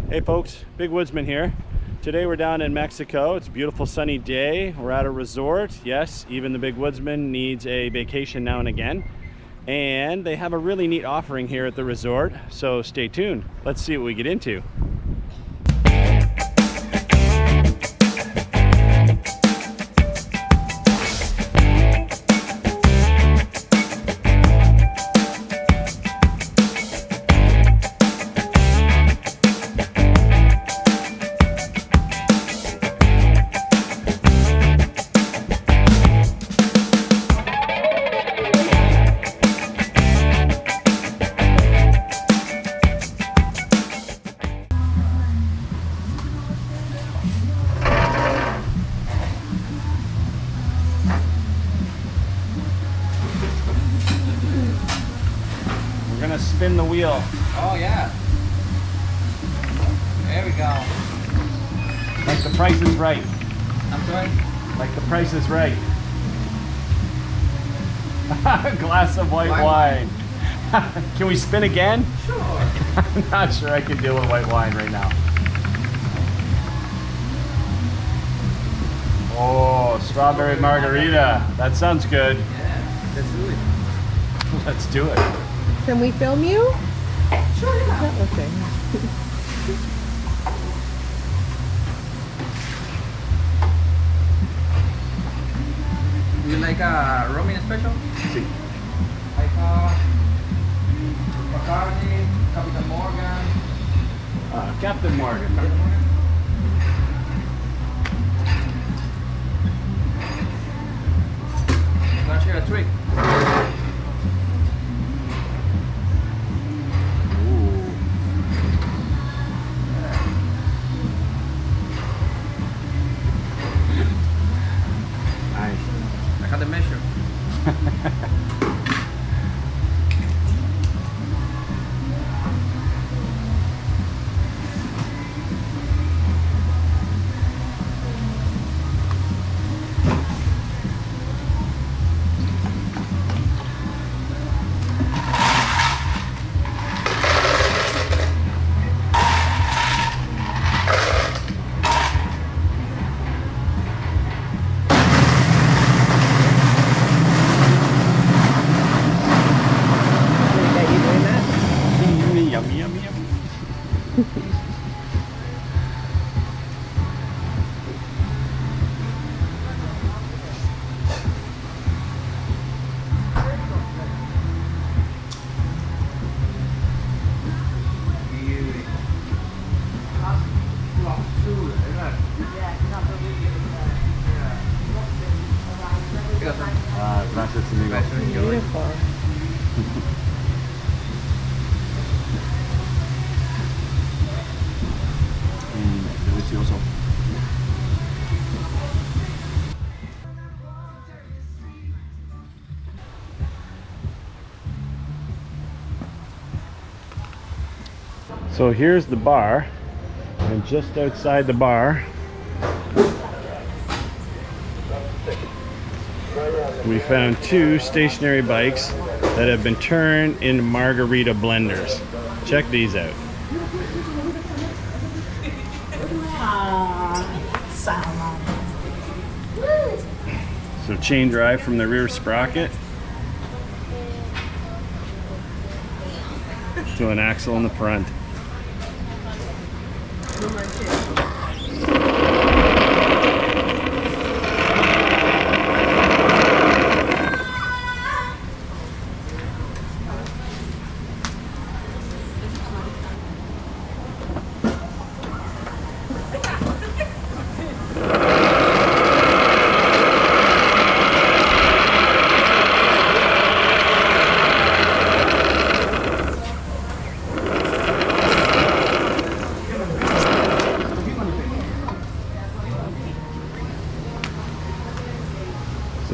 Hey folks, Big Woodsman here. Today we're down in Mexico. It's a beautiful sunny day. We're at a resort. Yes, even the Big Woodsman needs a vacation now and again. And they have a really neat offering here at the resort. So stay tuned. Let's see what we get into. We're gonna spin the wheel. Oh yeah. There we go. Like the Price is Right. I'm sorry? Like the Price is Right. Glass of white wine. Can we spin again? Sure. I'm not sure I can deal with white wine right now. Oh, strawberry margarita. That sounds good. Yeah, let's do it. Let's do it. Can we film you? Sure, yeah. Okay. Do you like a Roman special? See. Like Bacardi, Captain Morgan. Captain Morgan. I'm gonna share a trick. I had the measure. Yummy, yummy, yummy. Gracias, amigo. Beautiful. Delicioso. So here's the bar, and just outside the bar we found two stationary bikes that have been turned into margarita blenders. Check these out. So chain drive from the rear sprocket to an axle in the front.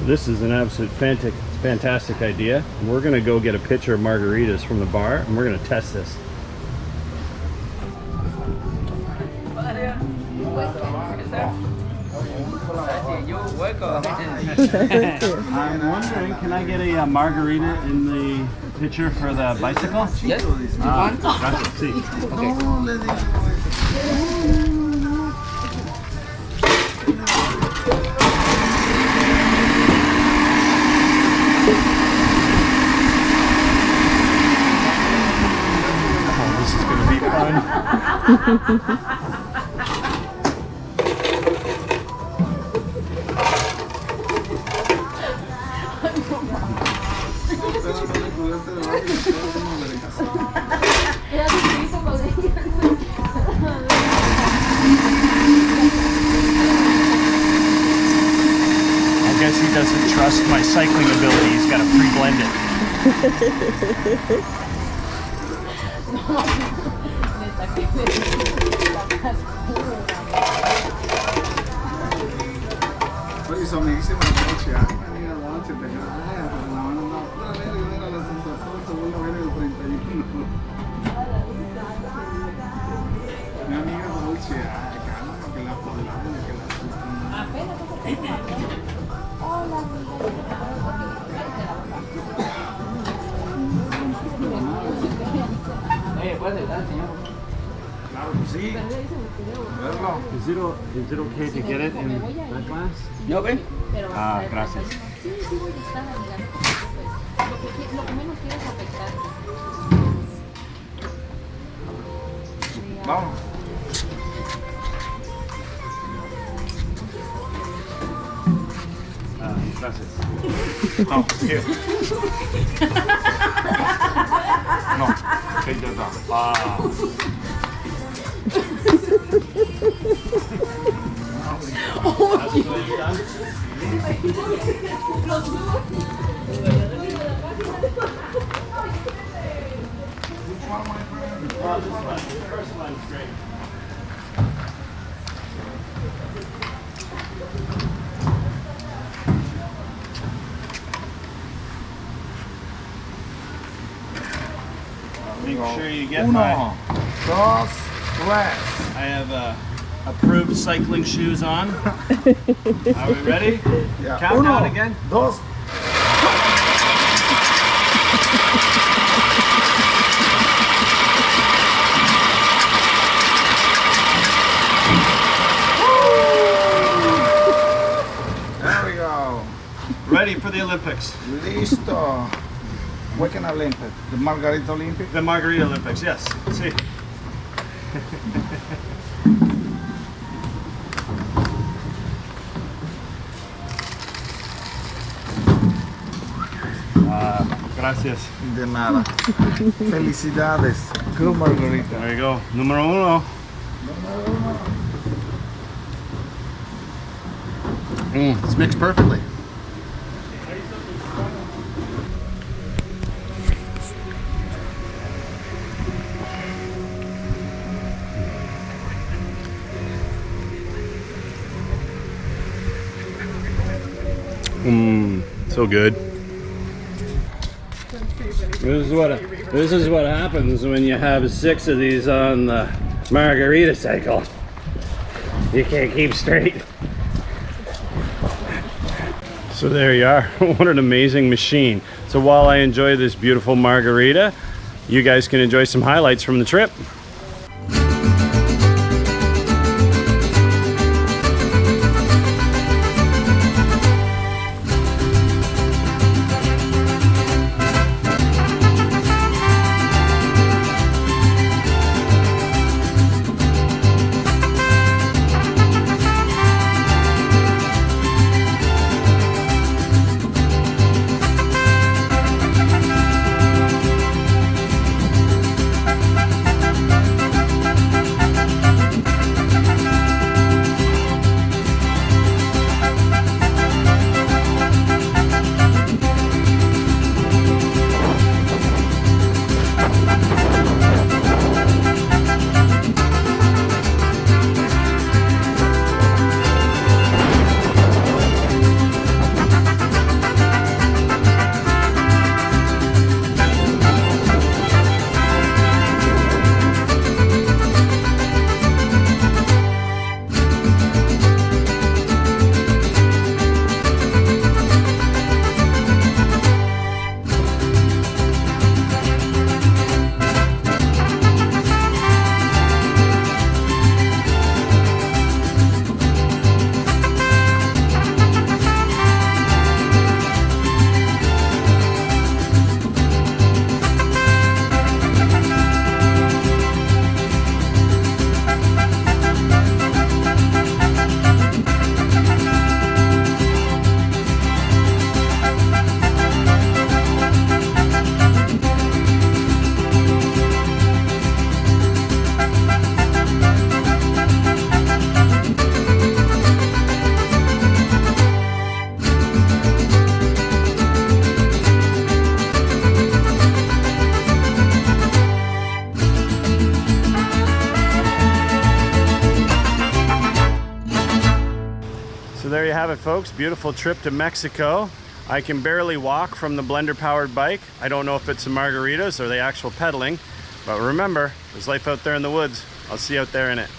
This is an absolute fantastic idea. We're gonna go get a pitcher of margaritas from the bar and we're gonna test this. You're welcome. I'm wondering, can I get a margarita in the pitcher for the bicycle? Yes. Gotcha. See. Okay. I guess he doesn't trust my cycling ability. He's got to pre-blend it. Oye, su amiguísima noche, mira la noche, te queda, pero la van a andar pura verga, era la sensación, segunda verga del 31. Mi amiga Dulce, calma, que la podamos, que la ¿puedes ayudar, señor? Claro que sí. Verlo. Is it okay to get it in that glass? ¿Yo qué? Ah, gracias. Sí, sí voy a estar, amiga, no te preocupes. Lo que menos quiero es afectar. Vamos. Ah, gracias. No, here. No, take that down. Ah. First one's great. Make sure you get my. Uno, dos, tres. I have approved cycling shoes on. Are we ready? Yeah. Countdown again. Dos. There we go. Ready for the Olympics. Listo. What can Olympic? The Margarita Olympic? The Margarita Olympics, yes. See. Gracias. De nada. Felicidades. Club Margarita. There you go. Número uno. It's mixed perfectly. So good. This is what happens when you have 6 of these on the margarita cycle. You can't keep straight. So there you are. What an amazing machine. So while I enjoy this beautiful margarita, you guys can enjoy some highlights from the trip. you have it, folks. Beautiful trip to Mexico. I can barely walk from the blender powered bike. I don't know if it's the margaritas or the actual pedaling, but remember, there's life out there in the woods. I'll see you out there in it.